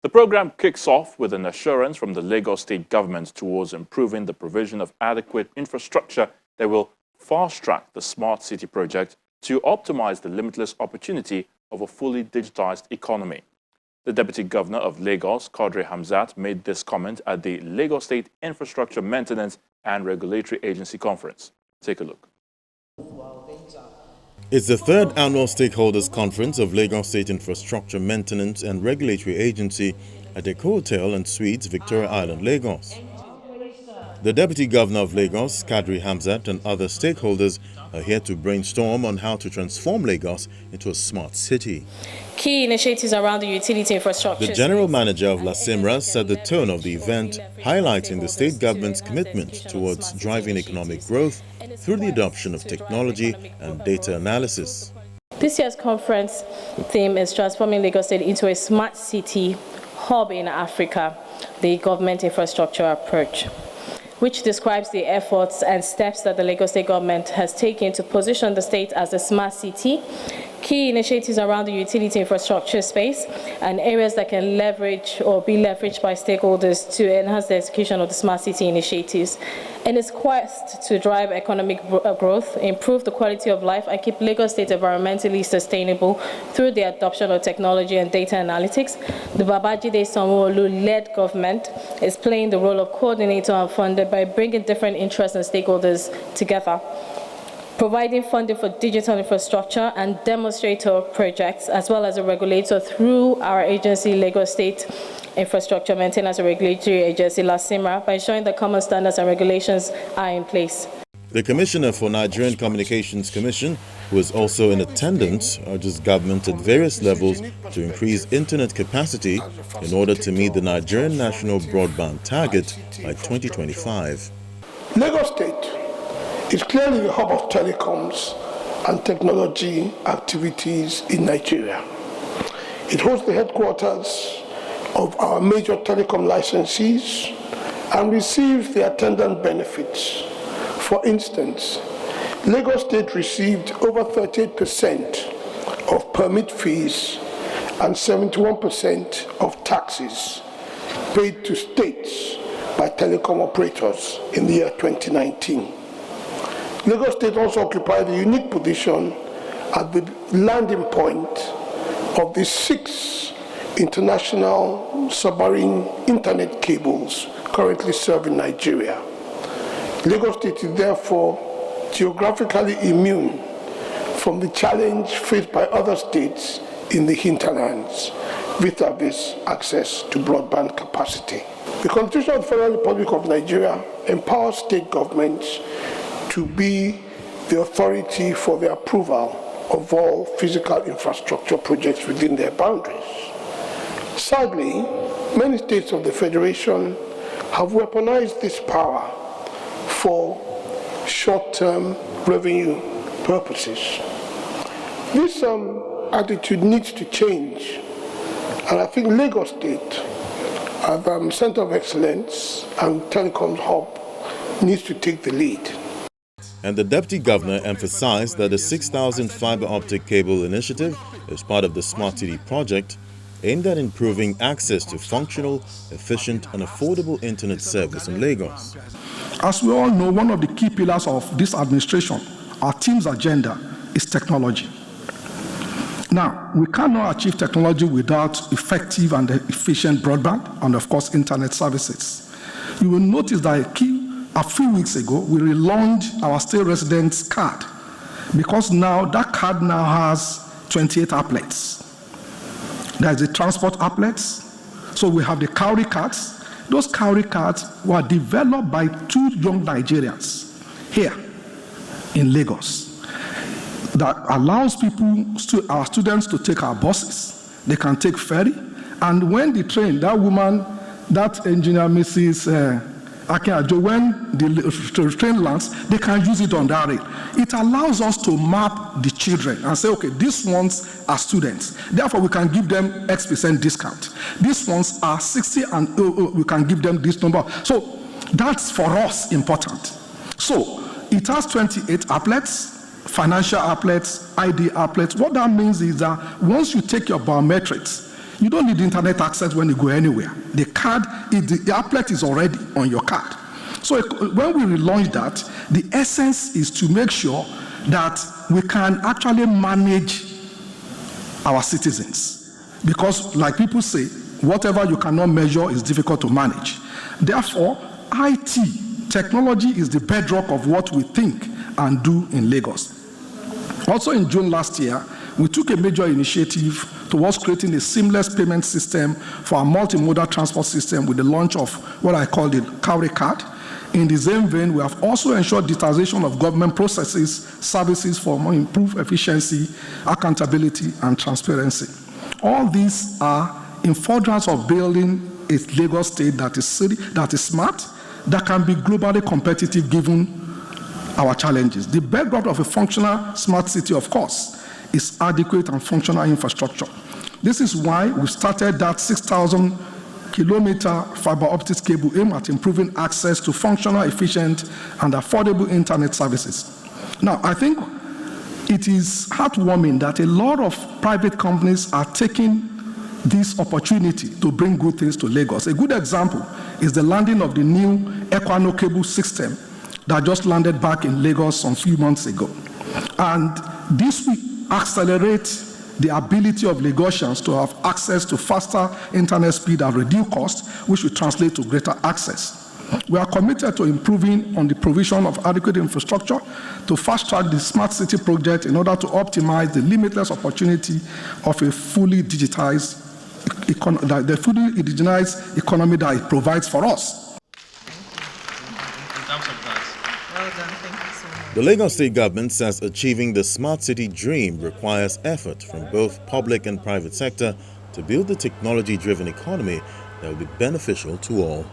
The program kicks off with an assurance from the Lagos State government towards improving the provision of adequate infrastructure that will fast-track the smart city project to optimize the limitless opportunity of a fully digitized economy. The Deputy Governor of Lagos, Quadri Hamzat, made this comment at the Lagos State Infrastructure Maintenance and Regulatory Agency Conference. Take a look. It's the third annual Stakeholders Conference of Lagos State Infrastructure Maintenance and Regulatory Agency at Eco Hotel and Suites, Victoria Island, Lagos. The Deputy Governor of Lagos, Quadri Hamzat, and other stakeholders are here to brainstorm on how to transform Lagos into a smart city. Key initiatives around the utility infrastructure. The General Manager of LASIMRA set the tone of the event, highlighting the state government's commitment towards driving economic growth through the adoption of technology and data analysis. This year's conference theme is Transforming Lagos State into a Smart City Hub in Africa, the government infrastructure approach, which describes the efforts and steps that the Lagos State government has taken to position the state as a smart city, key initiatives around the utility infrastructure space, and areas that can leverage or be leveraged by stakeholders to enhance the execution of the smart city initiatives. In its quest to drive economic growth, improve the quality of life, and keep Lagos State environmentally sustainable through the adoption of technology and data analytics, the Babajide Sanwo-Olu-led government is playing the role of coordinator and funder by bringing different interests and stakeholders together, providing funding for digital infrastructure and demonstrator projects, as well as a regulator through our agency, Lagos State Infrastructure Maintenance and Regulatory Agency, LASIMRA, by ensuring that common standards and regulations are in place. The Commissioner for Nigerian Communications Commission, who is also in attendance, urges government at various levels to increase internet capacity in order to meet the Nigerian national broadband target by 2025. Lagos State is clearly a hub of telecoms and technology activities in Nigeria. It hosts the headquarters of our major telecom licensees and receives the attendant benefits. For instance, Lagos State received over 38% of permit fees and 71% of taxes paid to states by telecom operators in the year 2019. Lagos State also occupied a unique position at the landing point of the 6 international submarine internet cables currently serving Nigeria. Lagos State is therefore geographically immune from the challenge faced by other states in the hinterlands vis-a-vis access to broadband capacity. The Constitution of the Federal Republic of Nigeria empowers state governments to be the authority for the approval of all physical infrastructure projects within their boundaries. Sadly, many states of the Federation have weaponized this power for short-term revenue purposes. This attitude needs to change, and I think Lagos State, as a center of excellence and telecom hub, needs to take the lead. And the Deputy Governor emphasized that the 6,000 fiber optic cable initiative is part of the Smart City project aimed at improving access to functional, efficient and affordable internet service in Lagos. As we all know, one of the key pillars of this administration, our team's agenda, is technology. Now, we cannot achieve technology without effective and efficient broadband and, of course, internet services. You will notice that a few weeks ago, we relaunched our state residents card because now that card now has 28 applets. There's the transport applets. So we have the cowrie cards. Those cowrie cards were developed by 2 young Nigerians here in Lagos that allows our students to take our buses. They can take ferry. And when the train, that engineer, Mrs. Akinjo, when the train lands, they can use it on that rail. It allows us to map the children and say, okay, these ones are students. Therefore, we can give them X% discount. These ones are 60 and we can give them this number. So that's for us important. So it has 28 applets, financial applets, ID applets. What that means is that once you take your biometrics, You don't need internet access when you go anywhere. The card, the applet is already on your card. So when we relaunch that, the essence is to make sure that we can actually manage our citizens. Because like people say, whatever you cannot measure is difficult to manage. Therefore, IT, technology is the bedrock of what we think and do in Lagos. Also in June last year, we took a major initiative towards creating a seamless payment system for our multimodal transport system with the launch of what I call the Cowrie card. In the same vein, we have also ensured digitization of government processes, services for more improved efficiency, accountability, and transparency. All these are in furtherance of building a Lagos state that is smart, that can be globally competitive given our challenges. The bedrock of a functional smart city, of course, is adequate and functional infrastructure. This is why we started that 6,000-kilometer fiber optic cable aimed at improving access to functional, efficient, and affordable internet services. Now, I think it is heartwarming that a lot of private companies are taking this opportunity to bring good things to Lagos. A good example is the landing of the new Equano cable system that just landed back in Lagos some few months ago. And this will accelerate the ability of Lagosians to have access to faster internet speed at reduced cost, which will translate to greater access. We are committed to improving on the provision of adequate infrastructure to fast-track the Smart City project in order to optimize the limitless opportunity of a fully digitized economy that it provides for us. Well done, thank you so much. The Lagos State government says achieving the smart city dream requires effort from both public and private sector to build a technology-driven economy that will be beneficial to all.